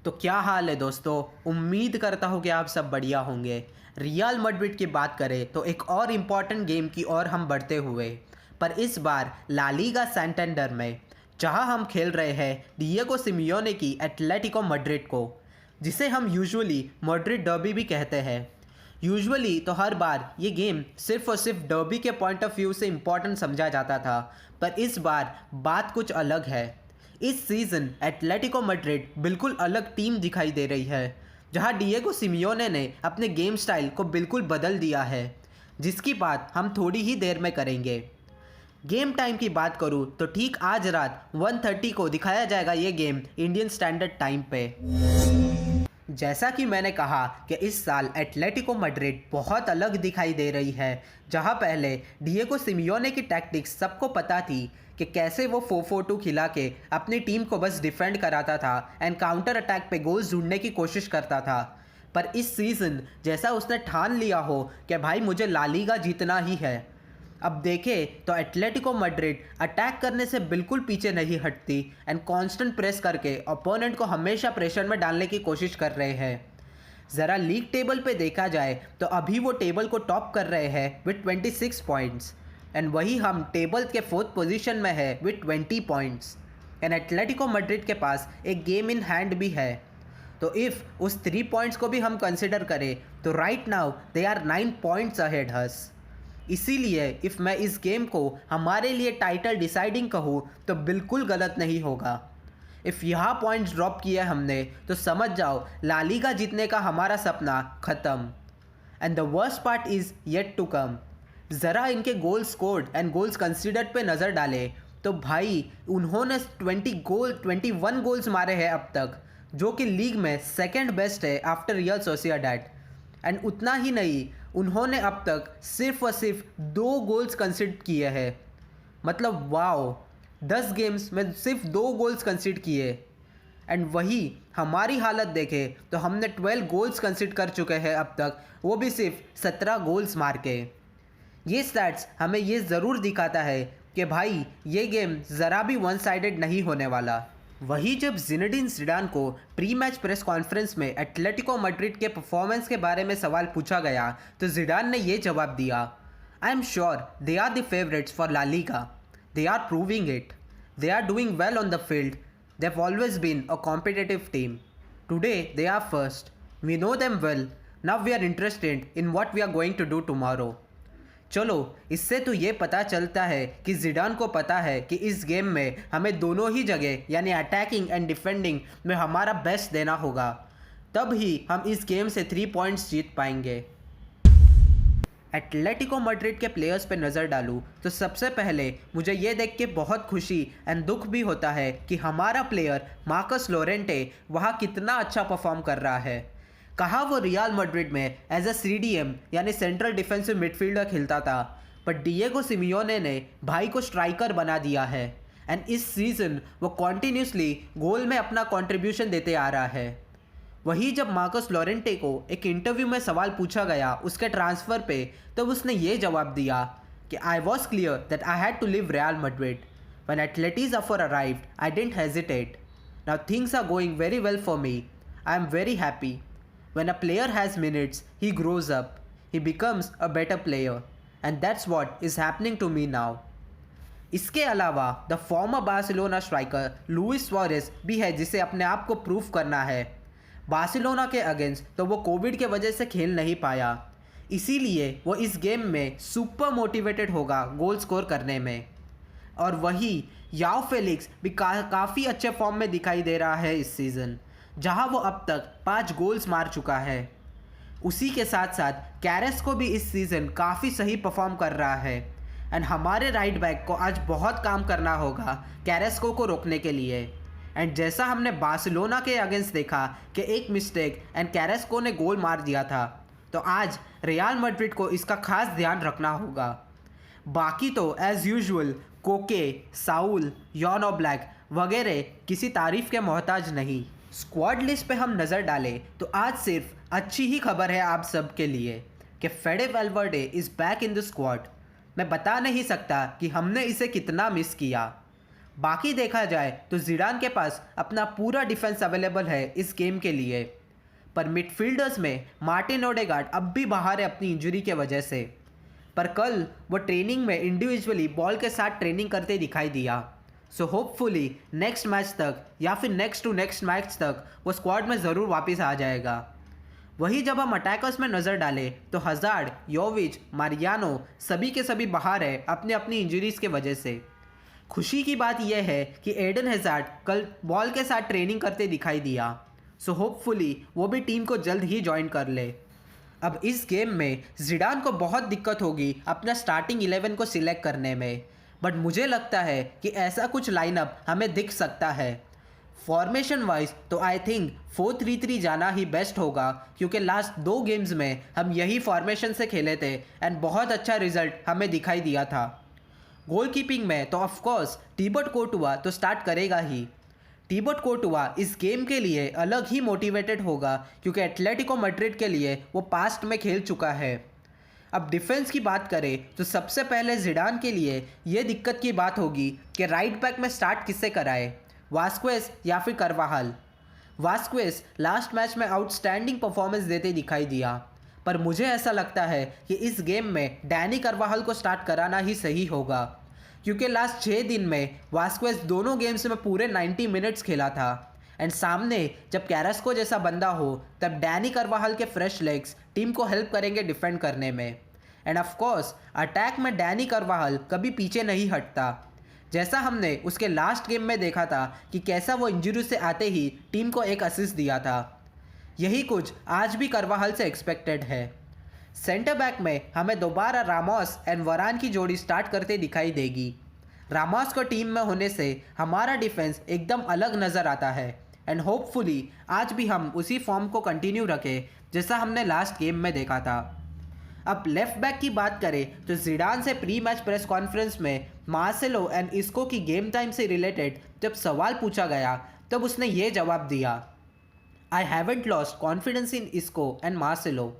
तो क्या हाल है दोस्तों। उम्मीद करता हूँ कि आप सब बढ़िया होंगे। रियल मैड्रिड की बात करें तो एक और इम्पॉर्टेंट गेम की ओर हम बढ़ते हुए, पर इस बार ला लीगा सैंटेंडर में, जहाँ हम खेल रहे हैं डिएगो सिमियोने की एटलेटिको मैड्रिड को, जिसे हम यूजुअली मैड्रिड डर्बी भी कहते हैं। यूजुअली तो हर बार ये गेम सिर्फ और सिर्फ डर्बी के पॉइंट ऑफ व्यू से इम्पॉर्टेंट समझा जाता था, पर इस बार बात कुछ अलग है। इस सीज़न एटलेटिको मैड्रिड बिल्कुल अलग टीम दिखाई दे रही है, जहां डिएगो सिमियोने ने अपने गेम स्टाइल को बिल्कुल बदल दिया है, जिसकी बात हम थोड़ी ही देर में करेंगे। गेम टाइम की बात करूं तो ठीक आज रात 1:30 को दिखाया जाएगा ये गेम इंडियन स्टैंडर्ड टाइम पे। जैसा कि मैंने कहा कि इस साल एटलेटिको मैड्रिड बहुत अलग दिखाई दे रही है, जहां पहले डिएगो सिमियोने की टैक्टिक्स सबको पता थी कि कैसे वो 4-4-2 खिला के अपनी टीम को बस डिफेंड कराता था एंड काउंटर अटैक पे गोल्स ढूंढने की कोशिश करता था। पर इस सीज़न जैसा उसने ठान लिया हो कि भाई मुझे ला लीगा जीतना ही है, अब देखें तो एटलेटिको मैड्रिड अटैक करने से बिल्कुल पीछे नहीं हटती एंड कांस्टेंट प्रेस करके ओपोनेंट को हमेशा प्रेशर में डालने की कोशिश कर रहे हैं। ज़रा लीग टेबल पे देखा जाए तो अभी वो टेबल को टॉप कर रहे हैं विथ 26 पॉइंट्स, एंड वही हम टेबल के 4th पोजीशन में है with 20 points. And Atletico Madrid के पास एक गेम इन हैंड भी है, तो इफ़ उस 3 पॉइंट्स को भी हम कंसिडर करें तो right now they are 9 points ahead us. इसीलिए इफ़ मैं इस गेम को हमारे लिए टाइटल डिसाइडिंग कहूँ तो बिल्कुल गलत नहीं होगा। इफ़ यहाँ पॉइंट्स ड्रॉप किए हमने तो समझ जाओ ला लीगा जीतने का हमारा सपना ख़त्म। And the worst part is yet to come. ज़रा इनके goal scored and goals considered पे नज़र डालें तो भाई उन्होंने 21 गोल्स मारे हैं अब तक, जो कि लीग में सेकंड बेस्ट है आफ्टर रियल सोसिएडाड। एंड उतना ही नहीं, उन्होंने अब तक सिर्फ और सिर्फ 2 गोल्स कंसिड किए हैं। मतलब वाओ, 10 गेम्स में सिर्फ 2 गोल्स कंसिड किए। एंड वही हमारी हालत देखें तो हमने 12 गोल्स कंसिड कर चुके हैं अब तक, वो भी सिर्फ 17 गोल्स मार के। ये स्टैट्स हमें ये ज़रूर दिखाता है कि भाई ये गेम ज़रा भी वन साइडेड नहीं होने वाला। वही जब जिनेडिन ज़िडान को प्री मैच प्रेस कॉन्फ्रेंस में एटलेटिको मैड्रिड के परफॉर्मेंस के बारे में सवाल पूछा गया तो ज़िडान ने ये जवाब दिया, I am sure they are the favourites for La Liga, they are proving it, they are doing well on the field, they have always been a competitive team, today they are first, we know them well, now we are interested in what we are going to do tomorrow. चलो, इससे तो ये पता चलता है कि ज़िडान को पता है कि इस गेम में हमें दोनों ही जगह यानी अटैकिंग एंड डिफेंडिंग में हमारा बेस्ट देना होगा, तब ही हम इस गेम से 3 पॉइंट्स जीत पाएंगे। एटलेटिको मैड्रिड के प्लेयर्स पे नज़र डालूँ तो सबसे पहले मुझे ये देख के बहुत खुशी एंड दुख भी होता है कि हमारा प्लेयर मार्कस लोरेंटे वहाँ कितना अच्छा परफॉर्म कर रहा है। कहा वो रियल मैड्रिड में एज अ CDM यानी सेंट्रल डिफेंसिव मिडफील्डर खेलता था, पर डिएगो सिमियोने ने भाई को स्ट्राइकर बना दिया है एंड इस सीज़न वो कॉन्टीन्यूसली गोल में अपना कंट्रीब्यूशन देते आ रहा है। वही जब मार्कस लोरेंटे को एक इंटरव्यू में सवाल पूछा गया उसके ट्रांसफ़र पे, तब उसने ये जवाब दिया कि I was clear that I had to leave Real Madrid, when Atletico's offer arrived I didn't hesitate, now things are going very well for me, I am very happy. When a player has minutes, he grows up, he becomes a better player, and that's what is happening to me now. इसके अलावा the former Barcelona striker Luis Suarez भी है जिसे अपने आप को proof करना है। बार्सिलोना के अगेंस्ट तो वो कोविड के वजह से खेल नहीं पाया, इसीलिए वो इस गेम में सुपर मोटिवेटेड होगा गोल स्कोर करने में। और वही याओ फेलिक्स भी काफ़ी अच्छे फॉर्म में दिखाई दे रहा है इस सीज़न, जहां वो अब तक 5 गोल्स मार चुका है। उसी के साथ साथ कैरेस को भी इस सीज़न काफ़ी सही परफॉर्म कर रहा है एंड हमारे राइट बैक को आज बहुत काम करना होगा कैरेस्को को रोकने के लिए। एंड जैसा हमने बार्सिलोना के अगेंस्ट देखा कि एक मिस्टेक एंड कैरेस्को ने गोल मार दिया था, तो आज रियल मैड्रिड को इसका खास ध्यान रखना होगा। बाकी तो एज़ यूजुअल कोके, साउल, यॉन ओब्लैक वगैरह किसी तारीफ़ के मोहताज नहीं। स्क्वाड लिस्ट पे हम नज़र डालें तो आज सिर्फ अच्छी ही खबर है आप सब के लिए कि Fede Valverde is back in the squad. मैं बता नहीं सकता कि हमने इसे कितना मिस किया। बाकी देखा जाए तो जिडान के पास अपना पूरा डिफेंस अवेलेबल है इस गेम के लिए, पर मिडफील्डर्स में मार्टिन ओडेगार्ड अब भी बाहर है अपनी इंजरी के वजह से। पर कल वो ट्रेनिंग में इंडिविजुअली बॉल के साथ ट्रेनिंग करते दिखाई दिया। सो होपफुली नेक्स्ट मैच तक या फिर नेक्स्ट टू नेक्स्ट मैच तक वो स्क्वाड में ज़रूर वापस आ जाएगा। वही जब हम अटैकर्स में नज़र डालें तो हज़ार्ड, योविच, मारियानो सभी के सभी बाहर है अपनी अपनी इंजरीज़ के वजह से। खुशी की बात यह है कि एडन हज़ार्ड कल बॉल के साथ ट्रेनिंग करते दिखाई दिया। सो होपफुली वो भी टीम को जल्द ही ज्वाइन कर ले। अब इस गेम में जिडान को बहुत दिक्कत होगी अपना स्टार्टिंग 11 को सिलेक्ट करने में, बट मुझे लगता है कि ऐसा कुछ लाइनअप हमें दिख सकता है। फॉर्मेशन वाइज तो आई थिंक 4-3-3 जाना ही बेस्ट होगा, क्योंकि लास्ट 2 गेम्स में हम यही फॉर्मेशन से खेले थे एंड बहुत अच्छा रिजल्ट हमें दिखाई दिया था। गोलकीपिंग में तो ऑफकोर्स टिबोट कोर्टुआ तो स्टार्ट करेगा ही। टिबोट कोर्टुआ इस गेम के लिए अलग ही मोटिवेटेड होगा, क्योंकि एटलेटिको मैड्रिड के लिए वो पास्ट में खेल चुका है। अब डिफेंस की बात करें तो सबसे पहले जिडान के लिए ये दिक्कत की बात होगी कि राइट बैक में स्टार्ट किससे कराए, वास्क्वेज या फिर करवाहल। वास्क्वेज लास्ट मैच में आउटस्टैंडिंग परफॉर्मेंस देते दिखाई दिया, पर मुझे ऐसा लगता है कि इस गेम में डैनी करवाहल को स्टार्ट कराना ही सही होगा, क्योंकि लास्ट 6 दिन में वास्क्वेज दोनों गेम्स में पूरे 90 मिनट्स खेला था एंड सामने जब कैरास्को जैसा बंदा हो तब डैनी करवाहल के फ्रेश लेग्स टीम को हेल्प करेंगे डिफेंड करने में। एंड ऑफ कोर्स अटैक में डैनी करवाहल कभी पीछे नहीं हटता, जैसा हमने उसके लास्ट गेम में देखा था कि कैसा वो इंजरी से आते ही टीम को एक असिस्ट दिया था। यही कुछ आज भी करवाहल से एक्सपेक्टेड है। सेंटर बैक में हमें दोबारा रामोस एंड वरान की जोड़ी स्टार्ट करते दिखाई देगी। रामोस को टीम में होने से हमारा डिफेंस एकदम अलग नज़र आता है एंड होपफुली आज भी हम उसी फॉर्म को कंटिन्यू रखें जैसा हमने लास्ट गेम में देखा था। अब लेफ्ट बैक की बात करें तो जिडान से प्री मैच प्रेस कॉन्फ्रेंस में मार्सेलो एंड इसको की गेम टाइम से रिलेटेड जब सवाल पूछा गया तब उसने ये जवाब दिया, I haven't lost confidence in Isco and Marcelo,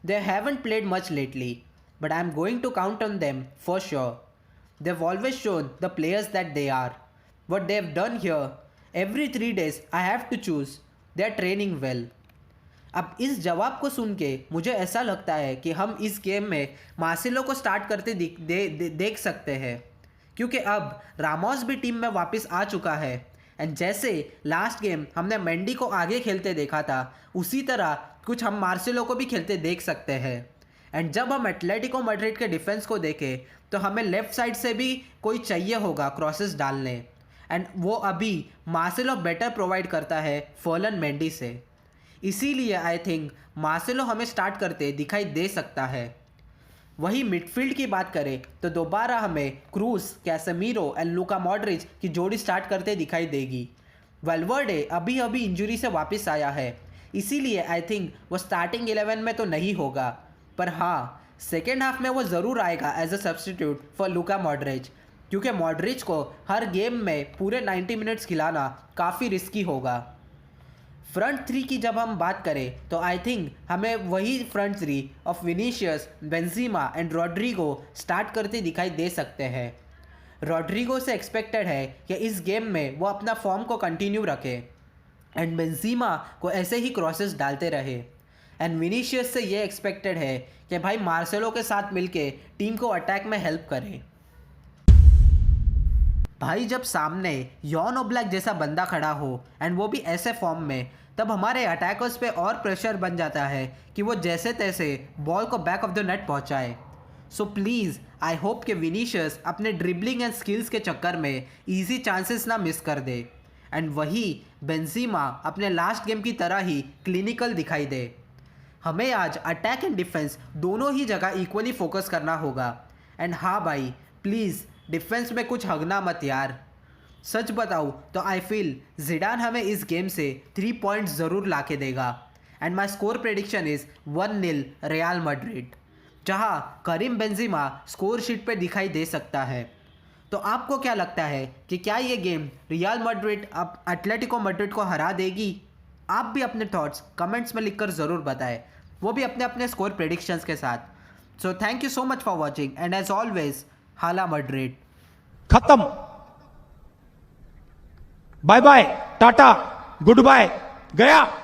they haven't played much lately but I am going to count on them for sure, they have always shown the players that they are, what they have done here every 3 days I have to choose, they are training well. अब इस जवाब को सुन के मुझे ऐसा लगता है कि हम इस गेम में मार्सेलो को स्टार्ट करते देख सकते हैं, क्योंकि अब रामोस भी टीम में वापस आ चुका है एंड जैसे लास्ट गेम हमने मेंडी को आगे खेलते देखा था उसी तरह कुछ हम मार्सेलो को भी खेलते देख सकते हैं। एंड जब हम एटलेटिको मैड्रिड के डिफेंस को देखें तो हमें लेफ्ट साइड से भी कोई चाहिए होगा क्रॉसेस डालने एंड वो अभी मार्सेलो बेटर प्रोवाइड करता है फर्लन मेंडी से, इसीलिए आई थिंक मार्सेलो हमें स्टार्ट करते दिखाई दे सकता है। वही मिडफील्ड की बात करें तो दोबारा हमें क्रूस, कैसेमीरो एंड लूका मॉड्रिच की जोड़ी स्टार्ट करते दिखाई देगी। वेल्वर्डे अभी अभी इंजरी से वापस आया है, इसीलिए आई थिंक वो स्टार्टिंग 11 में तो नहीं होगा, पर हाँ सेकेंड हाफ में वो ज़रूर आएगा as a substitute for Luka Modric, क्योंकि मॉड्रिच को हर गेम में पूरे 90 मिनट्स खिलाना काफ़ी रिस्की होगा। फ्रंट 3 की जब हम बात करें तो आई थिंक हमें वही front 3 of Vinicius, Benzema and Rodrigo start करते दिखाई दे सकते हैं। रॉड्रिगो से एक्सपेक्टेड है कि इस गेम में वो अपना फॉर्म को कंटिन्यू रखे एंड बेंजीमा को ऐसे ही क्रॉसेस डालते रहे एंड विनीशियस से ये एक्सपेक्टेड है कि भाई मार्सेलो के साथ मिलके टीम को अटैक में हेल्प करें। भाई जब सामने यॉन ओब्लैक जैसा बंदा खड़ा हो एंड वो भी ऐसे फॉर्म में, तब हमारे अटैकर्स पे और प्रेशर बन जाता है कि वो जैसे तैसे बॉल को बैक ऑफ द नेट पहुंचाए। सो प्लीज़ आई होप कि विनीशियस अपने ड्रिबलिंग एंड स्किल्स के चक्कर में इजी चांसेस ना मिस कर दे एंड वही बेंजीमा अपने लास्ट गेम की तरह ही क्लिनिकल दिखाई दे। हमें आज अटैक एंड डिफेंस दोनों ही जगह इक्वली फोकस करना होगा एंड हाँ भाई प्लीज़ डिफेंस में कुछ हगना मत यार। सच बताऊँ तो आई फील जिडान हमें इस गेम से 3 पॉइंट्स ज़रूर ला के देगा and my score prediction is 1-0 real Madrid, जहाँ करीम बेंजीमा स्कोर शीट पे दिखाई दे सकता है। तो आपको क्या लगता है कि क्या ये गेम रियल मैड्रिड अब एटलेटिको मैड्रिड को हरा देगी? आप भी अपने थॉट्स कमेंट्स में लिखकर ज़रूर बताएं, वो भी अपने अपने स्कोर प्रेडिक्शंस के साथ। So thank you so much for watching and as always Hala Madrid. खत्म। Bye bye, tata, goodbye, गया।